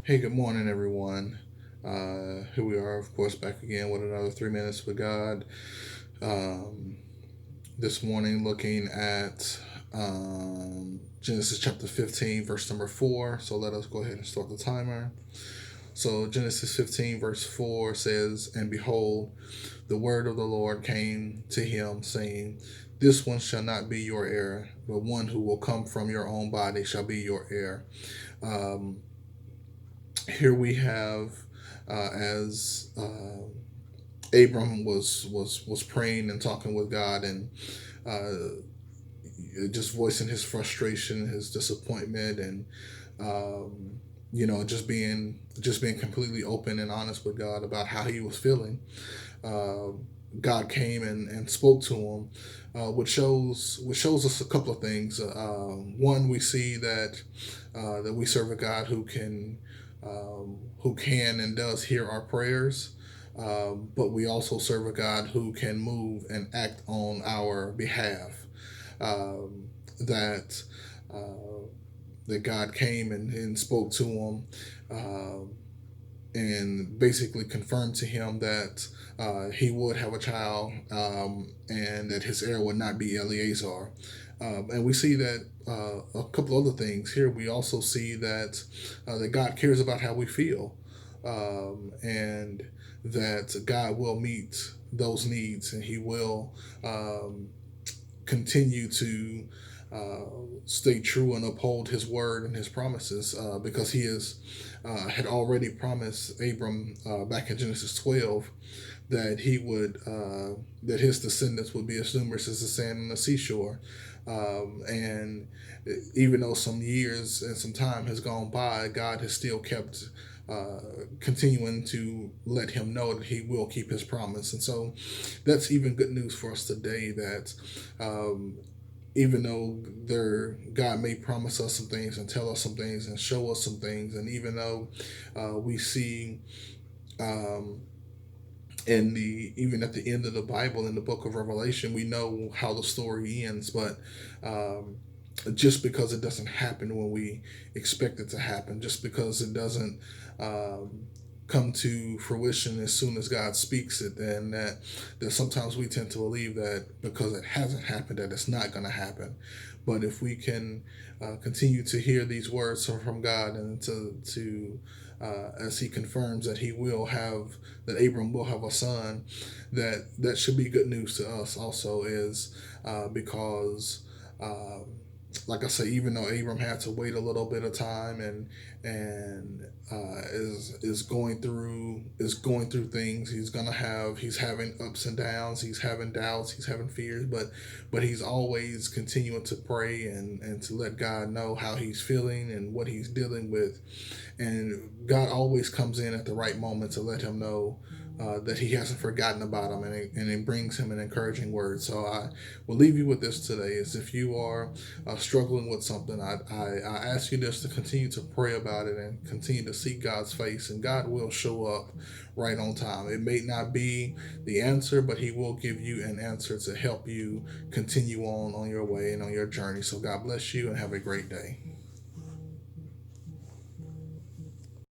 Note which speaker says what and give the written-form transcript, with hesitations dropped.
Speaker 1: Hey, good morning, everyone. Here we are, of course, back again with another 3 minutes with God. Um, this morning, looking at Genesis chapter 15, verse number 4. So let us go ahead and start the timer. So, Genesis 15, verse 4 says, "And behold, the word of the Lord came to him, saying, This one shall not be your heir, but one who will come from your own body shall be your heir." Um, Here we have as Abram was praying and talking with God and just voicing his frustration, his disappointment, and just being completely open and honest with God about how he was feeling. Uh, God came and spoke to him, which shows us a couple of things. One, we see that we serve a God who can and does hear our prayers, but we also serve a God who can move and act on our behalf. Um, that uh, that God came and spoke to him, and basically confirmed to him that he would have a child, and that his heir would not be Eleazar. And we see that a couple other things here. We also see that God cares about how we feel, and that God will meet those needs, and He will continue to uh, stay true and uphold His word and His promises, because He had already promised Abram back in Genesis 12 that that his descendants would be as numerous as the sand on the seashore. And even though some years and some time has gone by, God has still kept uh, continuing to let him know that he will keep his promise. And so that's even good news for us today, that um, even though God may promise us some things and tell us some things and show us some things, and even though we see um, even at the end of the Bible, in the book of Revelation, we know how the story ends, but um, just because it doesn't happen when we expect it to happen, just because it doesn't um, come to fruition as soon as God speaks it, and that sometimes we tend to believe that because it hasn't happened, that it's not going to happen. But if we can continue to hear these words from God, and to as He confirms that that Abram will have a son, that should be good news to us also, is because. Like I say, even though Abram had to wait a little bit of time, and is going through things, he's having ups and downs, he's having doubts, he's having fears, but he's always continuing to pray and to let God know how he's feeling and what he's dealing with, and God always comes in at the right moment to let him know that He hasn't forgotten about him, and it brings him an encouraging word. So I will leave you with this today: is if you are struggling with something, I ask you just to continue to pray about it and continue to seek God's face, and God will show up right on time. It may not be the answer, but He will give you an answer to help you continue on your way and on your journey. So God bless you and have a great day.